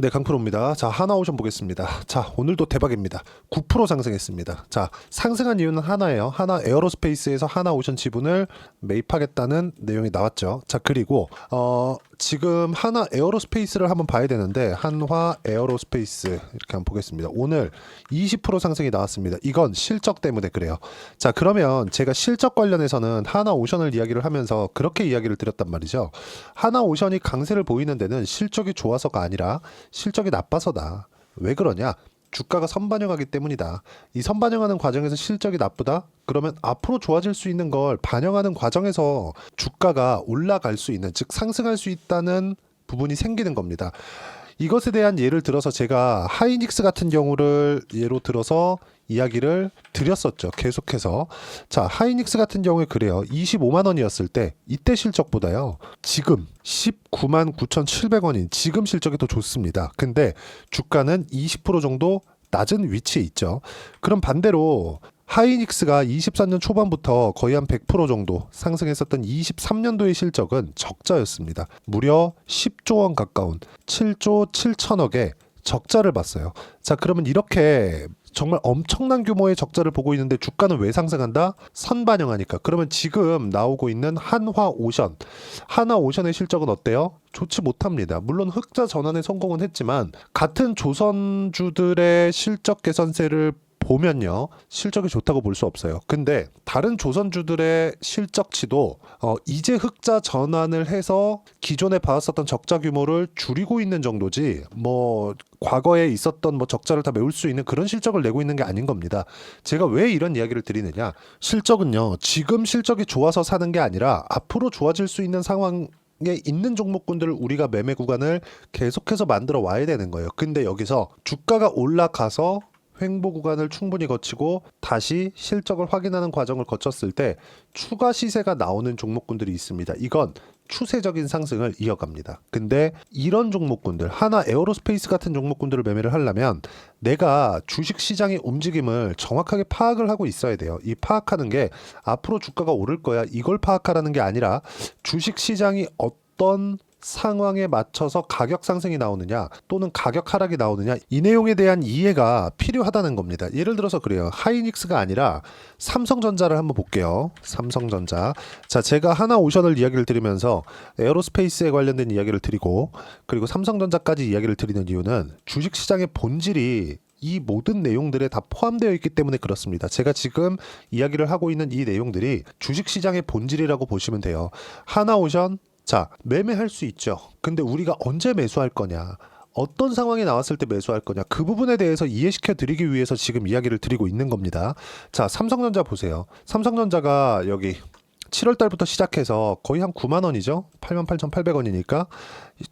네, 강프로입니다. 자, 하나오션 보겠습니다. 자, 오늘도 대박입니다. 9% 상승했습니다. 자, 상승한 이유는 하나예요. 하나 에어로스페이스에서 하나오션 지분을 매입하겠다는 내용이 나왔죠. 자, 그리고 지금 하나 에어로스페이스를 한번 봐야 되는데, 한화 에어로스페이스 이렇게 한번 보겠습니다. 오늘 20% 상승이 나왔습니다. 이건 실적 때문에 그래요. 자, 그러면 제가 실적 관련해서는 하나오션을 이야기를 하면서 그렇게 이야기를 드렸단 말이죠. 하나오션이 강세를 보이는 데는 실적이 좋아서가 아니라 실적이 나빠서다. 왜 그러냐? 주가가 선반영하기 때문이다. 이 선반영하는 과정에서 실적이 나쁘다? 그러면 앞으로 좋아질 수 있는 걸 반영하는 과정에서 주가가 올라갈 수 있는, 즉 상승할 수 있다는 부분이 생기는 겁니다. 이것에 대한 예를 들어서 제가 하이닉스 같은 경우를 예로 들어서 이야기를 드렸었죠. 계속해서. 자, 하이닉스 같은 경우에 그래요. 25만 원이었을 때 이때 실적보다요. 지금 19만 9,700원인 지금 실적이 더 좋습니다. 근데 주가는 20% 정도 낮은 위치에 있죠. 그럼 반대로 하이닉스가 24년 초반부터 거의 한 100% 정도 상승했었던 23년도의 실적은 적자였습니다. 무려 10조 원 가까운 7조 7천억의 적자를 봤어요. 자, 그러면 이렇게 정말 엄청난 규모의 적자를 보고 있는데 주가는 왜 상승한다? 선반영하니까. 그러면 지금 나오고 있는 한화오션, 하나오션의 실적은 어때요? 좋지 못합니다. 물론 흑자 전환에 성공은 했지만 같은 조선주들의 실적 개선세를 보면요, 실적이 좋다고 볼 수 없어요. 근데 다른 조선주들의 실적치도 이제 흑자 전환을 해서 기존에 봐왔었던 적자 규모를 줄이고 있는 정도지, 뭐 과거에 있었던 뭐 적자를 다 메울 수 있는 그런 실적을 내고 있는 게 아닌 겁니다. 제가 왜 이런 이야기를 드리느냐? 실적은요, 지금 실적이 좋아서 사는 게 아니라 앞으로 좋아질 수 있는 상황 에 있는 종목군들을 우리가 매매 구간을 계속해서 만들어 와야 되는 거예요. 근데 여기서 주가가 올라가서 횡보 구간을 충분히 거치고 다시 실적을 확인하는 과정을 거쳤을 때 추가 시세가 나오는 종목군들이 있습니다. 이건 추세적인 상승을 이어갑니다. 근데 이런 종목군들, 하나 에어로스페이스 같은 종목군들을 매매를 하려면 내가 주식 시장의 움직임을 정확하게 파악을 하고 있어야 돼요. 이 파악하는 게 앞으로 주가가 오를 거야, 이걸 파악하라는 게 아니라 주식 시장이 어떤 상황에 맞춰서 가격 상승이 나오느냐 또는 가격 하락이 나오느냐, 이 내용에 대한 이해가 필요하다는 겁니다. 예를 들어서 그래요. 하이닉스가 아니라 삼성전자를 한번 볼게요. 삼성전자. 자, 제가 하나오션을 이야기를 드리면서 에어로스페이스에 관련된 이야기를 드리고 그리고 삼성전자까지 이야기를 드리는 이유는 주식시장의 본질이 이 모든 내용들에 다 포함되어 있기 때문에 그렇습니다. 제가 지금 이야기를 하고 있는 이 내용들이 주식시장의 본질이라고 보시면 돼요. 하나오션, 자, 매매할 수 있죠. 근데 우리가 언제 매수할 거냐, 어떤 상황이 나왔을 때 매수할 거냐, 그 부분에 대해서 이해시켜 드리기 위해서 지금 이야기를 드리고 있는 겁니다. 자, 삼성전자 보세요. 삼성전자가 여기 7월 달부터 시작해서 거의 한 9만 원이죠. 88,800원이니까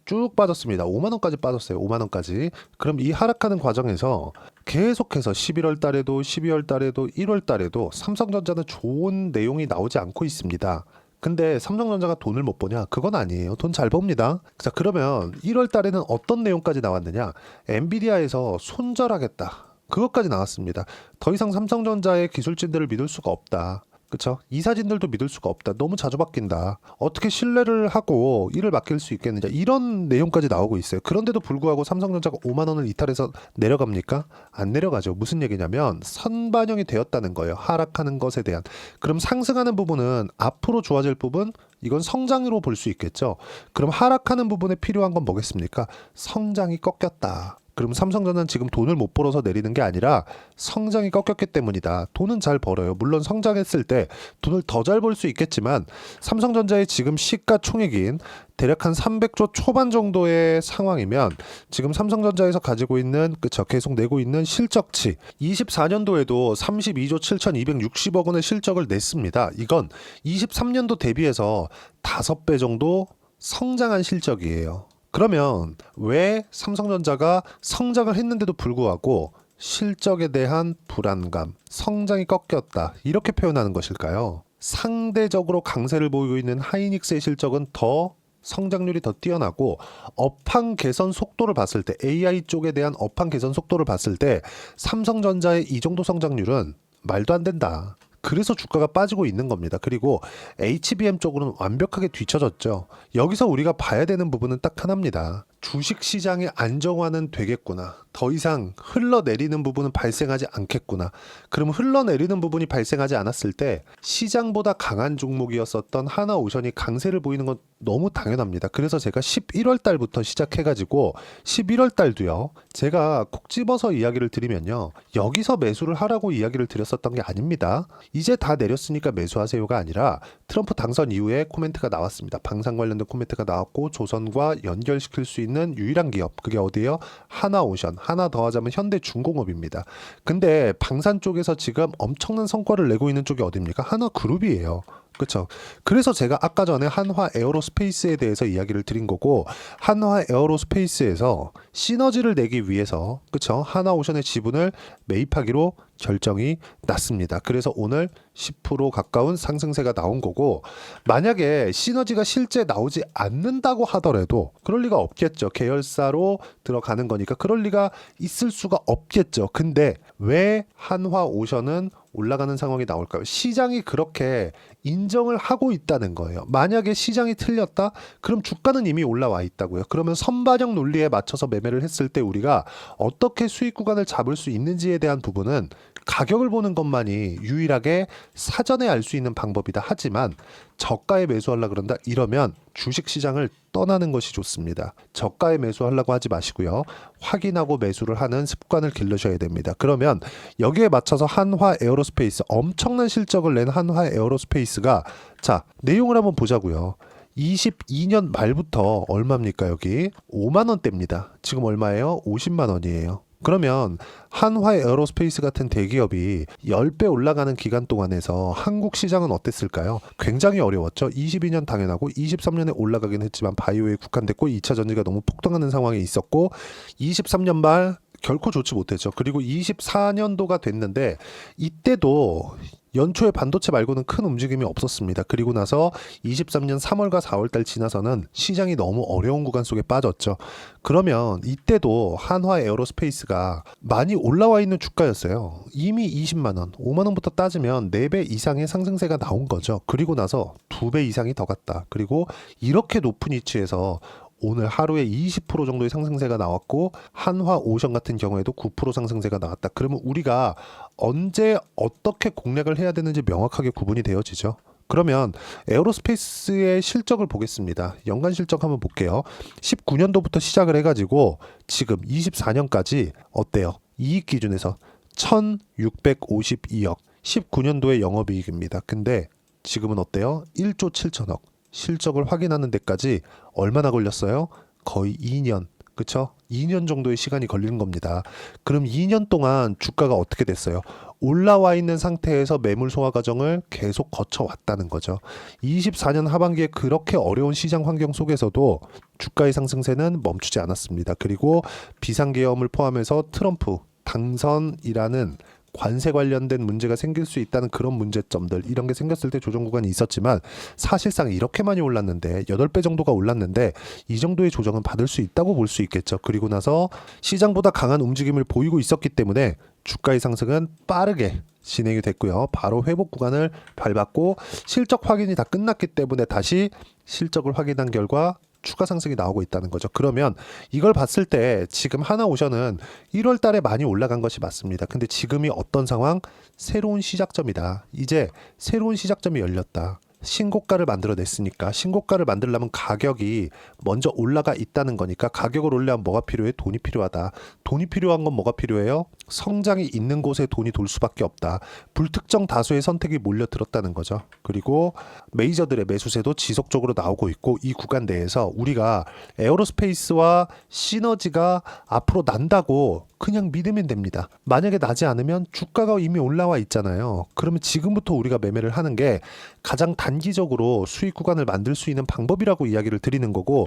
쭉 빠졌습니다. 5만 원까지 빠졌어요. 5만 원까지. 그럼 이 하락하는 과정에서 계속해서 11월 달에도 12월 달에도 1월 달에도 삼성전자는 좋은 내용이 나오지 않고 있습니다. 근데 삼성전자가 돈을 못 버냐? 그건 아니에요. 돈 잘 법니다. 자, 그러면 1월 달에는 어떤 내용까지 나왔느냐? 엔비디아에서 손절하겠다. 그것까지 나왔습니다. 더 이상 삼성전자의 기술진들을 믿을 수가 없다. 그쵸? 이사진들도 믿을 수가 없다. 너무 자주 바뀐다. 어떻게 신뢰를 하고 일을 맡길 수 있겠느냐. 이런 내용까지 나오고 있어요. 그런데도 불구하고 삼성전자가 5만 원을 이탈해서 내려갑니까? 안 내려가죠. 무슨 얘기냐면 선반영이 되었다는 거예요. 하락하는 것에 대한. 그럼 상승하는 부분은 앞으로 좋아질 부분, 이건 성장으로 볼 수 있겠죠. 그럼 하락하는 부분에 필요한 건 뭐겠습니까? 성장이 꺾였다. 그럼 삼성전자는 지금 돈을 못 벌어서 내리는 게 아니라 성장이 꺾였기 때문이다. 돈은 잘 벌어요. 물론 성장했을 때 돈을 더 잘 벌 수 있겠지만 삼성전자의 지금 시가총액인 대략 한 300조 초반 정도의 상황이면 지금 삼성전자에서 가지고 있는, 그쵸, 계속 내고 있는 실적치 24년도에도 32조 7,260억 원의 실적을 냈습니다. 이건 23년도 대비해서 5배 정도 성장한 실적이에요. 그러면 왜 삼성전자가 성장을 했는데도 불구하고 실적에 대한 불안감, 성장이 꺾였다, 이렇게 표현하는 것일까요? 상대적으로 강세를 보이고 있는 하이닉스의 실적은 더 성장률이 더 뛰어나고 업황 개선 속도를 봤을 때, AI 쪽에 대한 업황 개선 속도를 봤을 때 삼성전자의 이 정도 성장률은 말도 안 된다. 그래서 주가가 빠지고 있는 겁니다. 그리고 HBM 쪽으로는 완벽하게 뒤처졌죠. 여기서 우리가 봐야 되는 부분은 딱 하나입니다. 주식 시장의 안정화는 되겠구나. 더 이상 흘러내리는 부분은 발생하지 않겠구나. 그럼 흘러내리는 부분이 발생하지 않았을 때 시장보다 강한 종목이었었던 하나오션이 강세를 보이는 건 너무 당연합니다. 그래서 제가 11월 달부터 시작해가지고 11월 달도요. 제가 콕 집어서 이야기를 드리면요. 여기서 매수를 하라고 이야기를 드렸었던 게 아닙니다. 이제 다 내렸으니까 매수하세요가 아니라 트럼프 당선 이후에 코멘트가 나왔습니다. 방산 관련된 코멘트가 나왔고 조선과 연결시킬 수 있는 유일한 기업 그게 어디예요? 하나오션. 하나 더 하자면 현대중공업입니다. 근데 방산 쪽에서 지금 엄청난 성과를 내고 있는 쪽이 어디입니까? 하나그룹이에요. 그렇죠. 그래서 제가 아까 전에 한화 에어로스페이스에 대해서 이야기를 드린 거고 한화 에어로스페이스에서 시너지를 내기 위해서 그렇죠. 하나오션의 지분을 매입하기로 결정이 났습니다. 그래서 오늘 10% 가까운 상승세가 나온 거고 만약에 시너지가 실제 나오지 않는다고 하더라도 그럴 리가 없겠죠. 계열사로 들어가는 거니까 그럴 리가 있을 수가 없겠죠. 근데 왜 한화오션은 올라가는 상황이 나올까요? 시장이 그렇게 인정을 하고 있다는 거예요. 만약에 시장이 틀렸다? 그럼 주가는 이미 올라와 있다고요. 그러면 선반영 논리에 맞춰서 매매를 했을 때 우리가 어떻게 수익 구간을 잡을 수 있는지에 대한 부분은 가격을 보는 것만이 유일하게 사전에 알 수 있는 방법이다. 하지만 저가에 매수하려고 그런다? 이러면 주식시장을 떠나는 것이 좋습니다. 저가에 매수하려고 하지 마시고요. 확인하고 매수를 하는 습관을 길러셔야 됩니다. 그러면 여기에 맞춰서 한화 에어로스페이스 엄청난 실적을 낸 한화 에어로스페이스가 자 내용을 한번 보자고요. 22년 말부터 얼마입니까 여기? 5만 원대입니다. 지금 얼마예요? 50만 원이에요. 그러면 한화 에어로스페이스 같은 대기업이 10배 올라가는 기간 동안에서 한국 시장은 어땠을까요? 굉장히 어려웠죠. 22년 당연하고 23년에 올라가긴 했지만 바이오에 국한됐고 2차 전지가 너무 폭등하는 상황이 있었고 23년 말 결코 좋지 못했죠. 그리고 24년도가 됐는데 이때도 연초에 반도체 말고는 큰 움직임이 없었습니다. 그리고 나서 23년 3월과 4월달 지나서는 시장이 너무 어려운 구간 속에 빠졌죠. 그러면 이때도 한화 에어로스페이스가 많이 올라와 있는 주가였어요. 이미 20만 원, 5만 원부터 따지면 4배 이상의 상승세가 나온 거죠. 그리고 나서 2배 이상이 더 갔다. 그리고 이렇게 높은 위치에서 오늘 하루에 20% 정도의 상승세가 나왔고 한화오션 같은 경우에도 9% 상승세가 나왔다. 그러면 우리가 언제 어떻게 공략을 해야 되는지 명확하게 구분이 되어지죠. 그러면 에어로스페이스의 실적을 보겠습니다. 연간 실적 한번 볼게요. 19년도부터 시작을 해가지고 지금 24년까지 어때요? 이익 기준에서 1652억 19년도의 영업이익입니다. 근데 지금은 어때요? 1조 7천억 실적을 확인하는 데까지 얼마나 걸렸어요? 거의 2년. 그쵸? 2년 정도의 시간이 걸리는 겁니다. 그럼 2년 동안 주가가 어떻게 됐어요? 올라와 있는 상태에서 매물 소화 과정을 계속 거쳐왔다는 거죠. 24년 하반기에 그렇게 어려운 시장 환경 속에서도 주가의 상승세는 멈추지 않았습니다. 그리고 비상계엄을 포함해서 트럼프 당선이라는 관세 관련된 문제가 생길 수 있다는 그런 문제점들 이런 게 생겼을 때 조정 구간이 있었지만 사실상 이렇게 많이 올랐는데 8배 정도가 올랐는데 이 정도의 조정은 받을 수 있다고 볼 수 있겠죠. 그리고 나서 시장보다 강한 움직임을 보이고 있었기 때문에 주가의 상승은 빠르게 진행이 됐고요. 바로 회복 구간을 밟았고 실적 확인이 다 끝났기 때문에 다시 실적을 확인한 결과 추가 상승이 나오고 있다는 거죠. 그러면 이걸 봤을 때 지금 하나오션은 1월 달에 많이 올라간 것이 맞습니다. 근데 지금이 어떤 상황? 새로운 시작점이다. 이제 새로운 시작점이 열렸다. 신고가를 만들어냈으니까 신고가를 만들려면 가격이 먼저 올라가 있다는 거니까 가격을 올려면 뭐가 필요해? 돈이 필요하다. 돈이 필요한 건 뭐가 필요해요? 성장이 있는 곳에 돈이 돌 수밖에 없다. 불특정 다수의 선택이 몰려들었다는 거죠. 그리고 메이저들의 매수세도 지속적으로 나오고 있고 이 구간 내에서 우리가 에어로스페이스와 시너지가 앞으로 난다고 그냥 믿으면 됩니다. 만약에 나지 않으면 주가가 이미 올라와 있잖아요. 그러면 지금부터 우리가 매매를 하는 게 가장 단기적으로 수익 구간을 만들 수 있는 방법이라고 이야기를 드리는 거고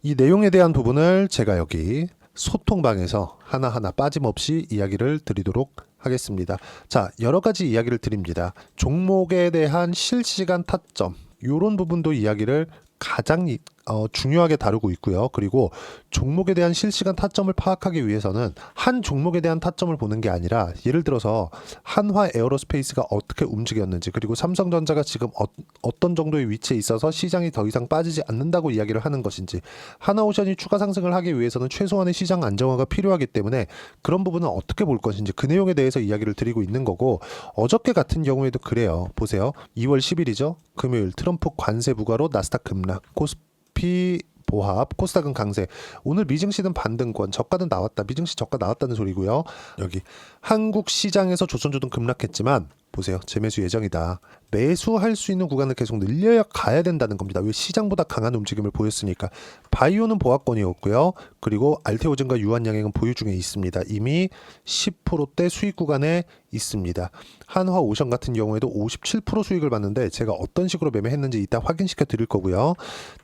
이 내용에 대한 부분을 제가 여기 소통방에서 하나하나 빠짐없이 이야기를 드리도록 하겠습니다. 자, 여러 가지 이야기를 드립니다. 종목에 대한 실시간 타점 이런 부분도 이야기를 가장 중요하게 다루고 있고요. 그리고 종목에 대한 실시간 타점을 파악하기 위해서는 한 종목에 대한 타점을 보는 게 아니라 예를 들어서 한화 에어로스페이스가 어떻게 움직였는지, 그리고 삼성전자가 지금 어떤 정도의 위치에 있어서 시장이 더 이상 빠지지 않는다고 이야기를 하는 것인지, 하나오션이 추가 상승을 하기 위해서는 최소한의 시장 안정화가 필요하기 때문에 그런 부분은 어떻게 볼 것인지, 그 내용에 대해서 이야기를 드리고 있는 거고, 어저께 같은 경우에도 그래요. 보세요. 2월 10일이죠. 금요일 트럼프 관세 부과로 나스닥 급락, 코스피 보합, 코스닥은 강세. 오늘 미증시는 반등권, 저가는 나왔다. 미증시 저가 나왔다는 소리고요. 여기 한국 시장에서 조선주등 급락했지만 보세요. 재매수 예정이다. 매수할 수 있는 구간을 계속 늘려야 가야 된다는 겁니다. 왜? 시장보다 강한 움직임을 보였으니까. 바이오는 보합권이었고요. 그리고 알테오젠과 유한양행은 보유 중에 있습니다. 이미 10%대 수익 구간에 있습니다. 한화오션 같은 경우에도 57% 수익을 봤는데 제가 어떤 식으로 매매했는지 이따 확인시켜 드릴 거고요.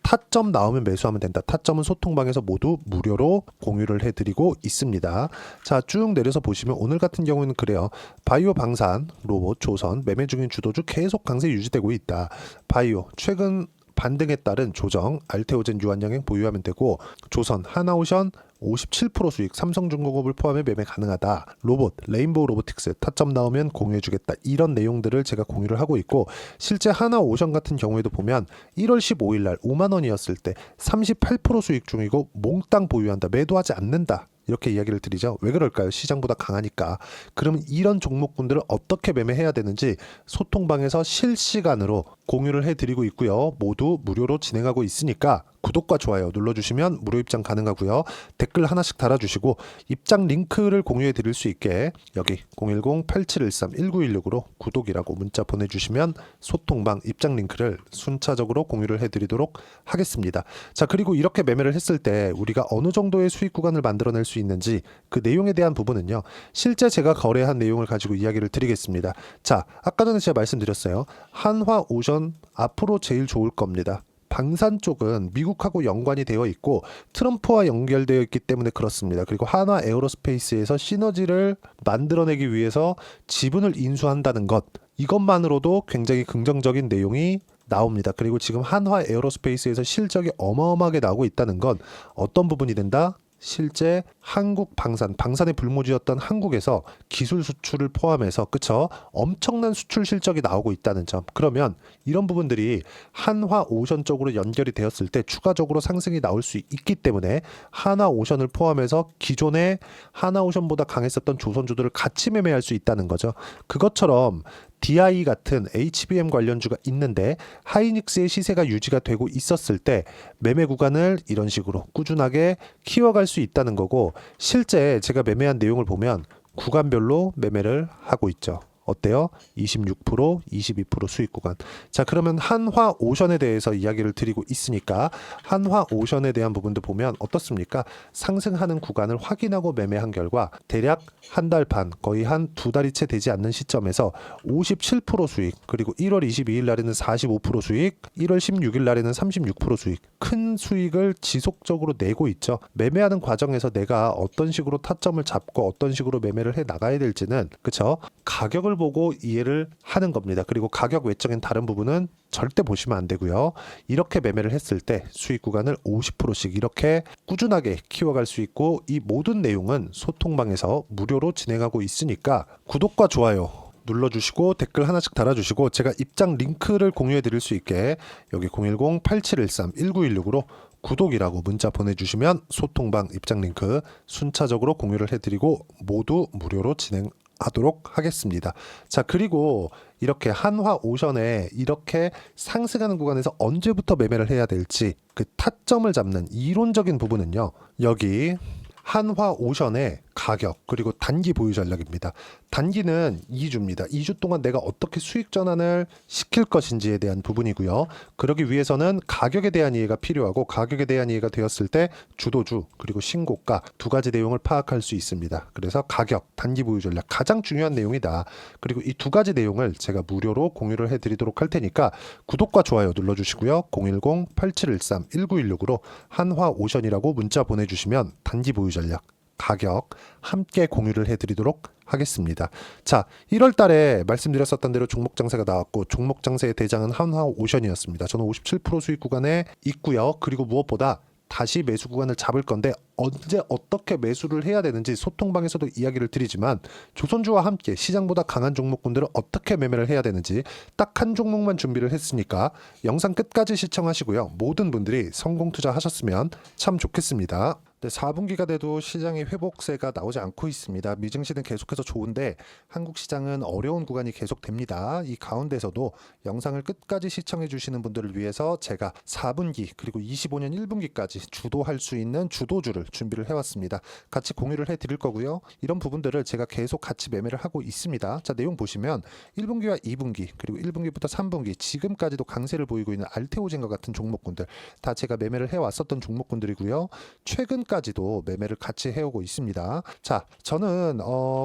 타점 나오면 매수하면 된다. 타점은 소통방에서 모두 무료로 공유를 해드리고 있습니다. 자, 쭉 내려서 보시면 오늘 같은 경우에는 그래요. 바이오, 방산, 로봇, 조선 매매 중인 주도주 계속 강세 유지되고 있다. 바이오 최근 반등에 따른 조정, 알테오젠, 유한양행 보유하면 되고, 조선, 하나오션 57% 수익, 삼성중공업을 포함해 매매 가능하다. 로봇, 레인보우 로보틱스 타점 나오면 공유해주겠다. 이런 내용들을 제가 공유를 하고 있고, 실제 하나오션 같은 경우에도 보면 1월 15일 날 5만 원이었을 때 38% 수익 중이고 몽땅 보유한다. 매도하지 않는다. 이렇게 이야기를 드리죠. 왜 그럴까요? 시장보다 강하니까. 그럼 이런 종목군들을 어떻게 매매해야 되는지 소통방에서 실시간으로 공유를 해드리고 있고요. 모두 무료로 진행하고 있으니까 구독과 좋아요 눌러주시면 무료 입장 가능하고요. 댓글 하나씩 달아주시고 입장 링크를 공유해 드릴 수 있게 여기 010-8713-1916으로 구독이라고 문자 보내주시면 소통방 입장 링크를 순차적으로 공유를 해드리도록 하겠습니다. 자, 그리고 이렇게 매매를 했을 때 우리가 어느 정도의 수익 구간을 만들어낼 수 있는지 그 내용에 대한 부분은요. 실제 제가 거래한 내용을 가지고 이야기를 드리겠습니다. 자, 아까 전에 제가 말씀드렸어요. 한화오션 앞으로 제일 좋을 겁니다. 방산 쪽은 미국하고 연관이 되어 있고 트럼프와 연결되어 있기 때문에 그렇습니다. 그리고 한화 에어로스페이스에서 시너지를 만들어내기 위해서 지분을 인수한다는 것, 이것만으로도 굉장히 긍정적인 내용이 나옵니다. 그리고 지금 한화 에어로스페이스에서 실적이 어마어마하게 나오고 있다는 건 어떤 부분이 된다? 실제 한국 방산의 불모지였던 한국에서 기술 수출을 포함해서 그쵸? 엄청난 수출 실적이 나오고 있다는 점. 그러면 이런 부분들이 한화오션 쪽으로 연결이 되었을 때 추가적으로 상승이 나올 수 있기 때문에 한화오션을 포함해서 기존의 한화오션보다 강했었던 조선주들을 같이 매매할 수 있다는 거죠. 그것처럼 DI 같은 HBM 관련주가 있는데 하이닉스의 시세가 유지가 되고 있었을 때 매매 구간을 이런 식으로 꾸준하게 키워갈 수 있다는 거고, 실제 제가 매매한 내용을 보면 구간별로 매매를 하고 있죠. 어때요? 26%, 22% 수익 구간. 자, 그러면 한화오션에 대해서 이야기를 드리고 있으니까 한화오션에 대한 부분도 보면 어떻습니까? 상승하는 구간을 확인하고 매매한 결과 대략 한 달 반, 거의 한 두 달이 채 되지 않는 시점에서 57% 수익, 그리고 1월 22일 날에는 45% 수익, 1월 16일 날에는 36% 수익, 큰 수익을 지속적으로 내고 있죠. 매매하는 과정에서 내가 어떤 식으로 타점을 잡고 어떤 식으로 매매를 해 나가야 될지는 그쵸? 가격을 보고 이해를 하는 겁니다. 그리고 가격 외적인 다른 부분은 절대 보시면 안 되고요. 이렇게 매매를 했을 때 수익 구간을 50%씩 이렇게 꾸준하게 키워갈 수 있고, 이 모든 내용은 소통방에서 무료로 진행하고 있으니까 구독과 좋아요 눌러주시고 댓글 하나씩 달아주시고 제가 입장 링크를 공유해 드릴 수 있게 여기 010-8713-1916으로 구독이라고 문자 보내주시면 소통방 입장 링크 순차적으로 공유를 해드리고 모두 무료로 진행하도록 하겠습니다. 자, 그리고 이렇게 한화오션에 이렇게 상승하는 구간에서 언제부터 매매를 해야 될지 그 타점을 잡는 이론적인 부분은요. 여기 한화오션의 가격 그리고 단기 보유 전략입니다. 단기는 2주입니다. 2주 동안 내가 어떻게 수익 전환을 시킬 것인지에 대한 부분이고요. 그러기 위해서는 가격에 대한 이해가 필요하고, 가격에 대한 이해가 되었을 때 주도주 그리고 신고가 두 가지 내용을 파악할 수 있습니다. 그래서 가격, 단기 보유 전략 가장 중요한 내용이다. 그리고 이 두 가지 내용을 제가 무료로 공유를 해드리도록 할 테니까 구독과 좋아요 눌러주시고요. 010-8713-1916으로 한화오션이라고 문자 보내주시면 단기 보유 전략 가격 함께 공유를 해드리도록 하겠습니다. 자, 1월 달에 말씀드렸었던 대로 종목 장세가 나왔고 종목 장세의 대장은 한화오션이었습니다. 저는 57% 수익 구간에 있고요. 그리고 무엇보다 다시 매수 구간을 잡을 건데 언제 어떻게 매수를 해야 되는지 소통방에서도 이야기를 드리지만 조선주와 함께 시장보다 강한 종목군들을 어떻게 매매를 해야 되는지 딱 한 종목만 준비를 했으니까 영상 끝까지 시청하시고요. 모든 분들이 성공 투자하셨으면 참 좋겠습니다. 네, 4분기가 돼도 시장의 회복세가 나오지 않고 있습니다. 미증시는 계속해서 좋은데 한국 시장은 어려운 구간이 계속됩니다. 이 가운데서도 영상을 끝까지 시청해 주시는 분들을 위해서 제가 4분기 그리고 25년 1분기까지 주도할 수 있는 주도주를 준비를 해왔습니다. 같이 공유를 해드릴 거고요. 이런 부분들을 제가 계속 같이 매매를 하고 있습니다. 자, 내용 보시면 1분기와 2분기 그리고 1분기부터 3분기 지금까지도 강세를 보이고 있는 알테오젠과 같은 종목군들 다 제가 매매를 해왔었던 종목군들이고요. 최근까지도 매매를 같이 해오고 있습니다. 자, 저는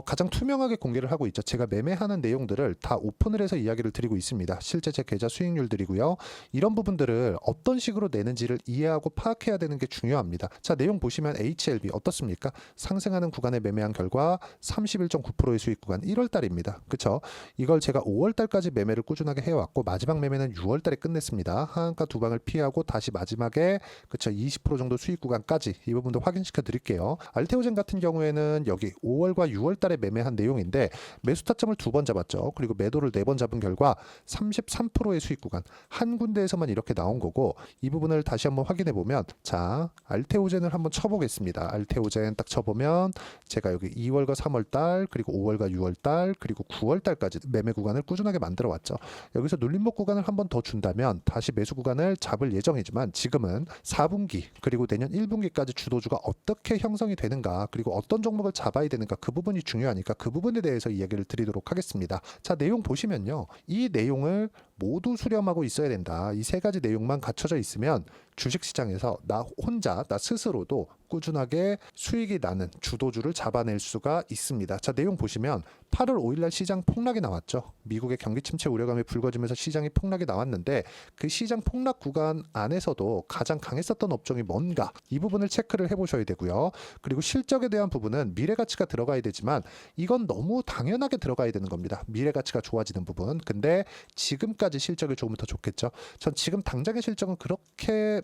가장 투명하게 공개를 하고 있죠. 제가 매매하는 내용들을 다 오픈을 해서 이야기를 드리고 있습니다. 실제 제 계좌 수익률들이고요. 이런 부분들을 어떤 식으로 내는지를 이해하고 파악해야 되는 게 중요합니다. 자, 내용 보시면 HLB 어떻습니까? 상승하는 구간에 매매한 결과 31.9%의 수익 구간 1월 달입니다. 그쵸? 이걸 제가 5월 달까지 매매를 꾸준하게 해왔고 마지막 매매는 6월 달에 끝냈습니다. 하한가 두 방을 피하고 다시 마지막에 그쵸 20% 정도 수익 구간까지 이 부분도 확인시켜 드릴게요. 알테오젠 같은 경우에는 여기 5월과 6월 달에 매매한 내용인데 매수 타점을 2번 잡았죠. 그리고 매도를 4번 잡은 결과 33%의 수익 구간 한 군데에서만 이렇게 나온 거고 이 부분을 다시 한번 확인해 보면 자, 알테오젠을 한번 쳐보겠습니다. 알테오젠 딱 쳐보면 제가 여기 2월과 3월 달 그리고 5월과 6월 달 그리고 9월 달까지 매매 구간을 꾸준하게 만들어 왔죠. 여기서 눌림목 구간을 한번 더 준다면 다시 매수 구간을 잡을 예정이지만 지금은 4분기 그리고 내년 1분기까지 주도주가 어떻게 형성이 되는가 그리고 어떤 종목을 잡아야 되는가 그 부분이 중요하니까 그 부분에 대해서 이야기를 드리도록 하겠습니다. 자, 내용 보시면요. 이 내용을 모두 수렴하고 있어야 된다. 이 세 가지 내용만 갖춰져 있으면 주식시장에서 나 혼자 나 스스로도 꾸준하게 수익이 나는 주도주를 잡아낼 수가 있습니다. 자, 내용 보시면 8월 5일날 시장 폭락이 나왔죠. 미국의 경기 침체 우려감이 불거지면서 시장이 폭락이 나왔는데 그 시장 폭락 구간 안에서도 가장 강했었던 업종이 뭔가 이 부분을 체크를 해보셔야 되고요. 그리고 실적에 대한 부분은 미래가치가 들어가야 되지만 이건 너무 당연하게 들어가야 되는 겁니다. 미래가치가 좋아지는 부분. 근데 지금까지 실적이 조금 더 좋겠죠. 전 지금 당장의 실적은 그렇게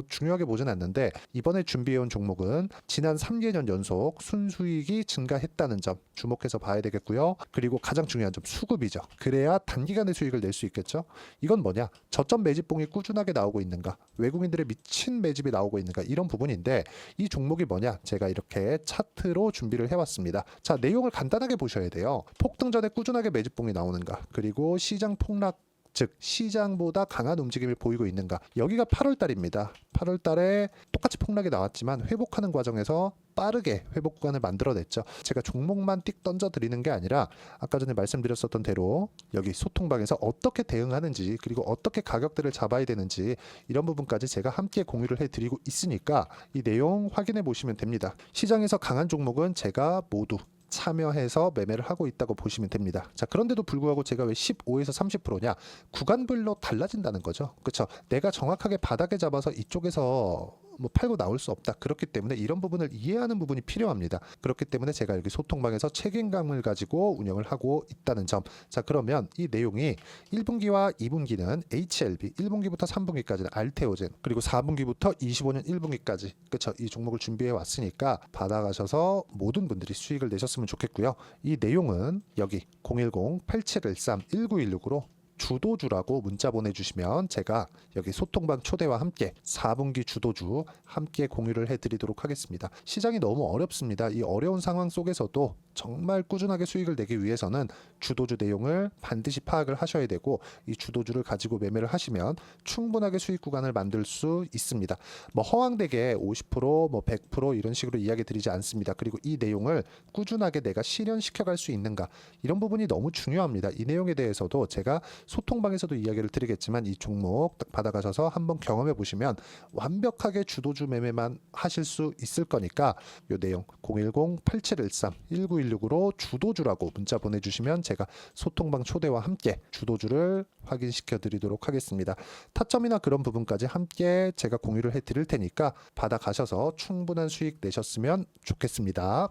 중요하게 보진 않는데 이번에 준비해온 종목은 지난 3개년 연속 순수익이 증가했다는 점 주목해서 봐야 되겠고요. 그리고 가장 중요한 점 수급이죠. 그래야 단기간에 수익을 낼 수 있겠죠. 이건 뭐냐? 저점 매집봉이 꾸준하게 나오고 있는가? 외국인들의 미친 매집이 나오고 있는가? 이런 부분인데 이 종목이 뭐냐? 제가 이렇게 차트로 준비를 해왔습니다. 자, 내용을 간단하게 보셔야 돼요. 폭등 전에 꾸준하게 매집봉이 나오는가? 그리고 시장 폭락 즉 시장보다 강한 움직임을 보이고 있는가. 여기가 8월 달입니다. 8월 달에 똑같이 폭락이 나왔지만 회복하는 과정에서 빠르게 회복 구간을 만들어냈죠. 제가 종목만 띡 던져드리는 게 아니라 아까 전에 말씀드렸었던 대로 여기 소통방에서 어떻게 대응하는지 그리고 어떻게 가격대를 잡아야 되는지 이런 부분까지 제가 함께 공유를 해드리고 있으니까 이 내용 확인해 보시면 됩니다. 시장에서 강한 종목은 제가 모두 참여해서 매매를 하고 있다고 보시면 됩니다. 자, 그런데도 불구하고 제가 왜 15에서 30%냐? 구간별로 달라진다는 거죠. 그렇죠? 내가 정확하게 바닥에 잡아서 이쪽에서 팔고 나올 수 없다. 그렇기 때문에 이런 부분을 이해하는 부분이 필요합니다. 그렇기 때문에 제가 여기 소통방에서 책임감을 가지고 운영을 하고 있다는 점. 자, 그러면 이 내용이 1분기와 2분기는 HLB, 1분기부터 3분기까지는 알테오젠, 그리고 4분기부터 25년 1분기까지 그렇죠? 이 종목을 준비해 왔으니까 받아가셔서 모든 분들이 수익을 내셨으면 좋겠고요. 이 내용은 여기 010-8713-1916으로 주도주라고 문자 보내주시면 제가 여기 소통방 초대와 함께 4분기 주도주 함께 공유를 해드리도록 하겠습니다. 시장이 너무 어렵습니다. 이 어려운 상황 속에서도 정말 꾸준하게 수익을 내기 위해서는 주도주 내용을 반드시 파악을 하셔야 되고 이 주도주를 가지고 매매를 하시면 충분하게 수익 구간을 만들 수 있습니다. 허황되게 50%, 100% 이런 식으로 이야기 드리지 않습니다. 그리고 이 내용을 꾸준하게 내가 실현시켜 갈 수 있는가 이런 부분이 너무 중요합니다. 이 내용에 대해서도 제가 소통방에서도 이야기를 드리겠지만 이 종목 딱 받아가셔서 한번 경험해 보시면 완벽하게 주도주 매매만 하실 수 있을 거니까 이 내용 010-8713-1916으로 주도주라고 문자 보내주시면 제가 소통방 초대와 함께 주도주를 확인시켜 드리도록 하겠습니다. 타점이나 그런 부분까지 함께 제가 공유를 해 드릴 테니까 받아가셔서 충분한 수익 내셨으면 좋겠습니다.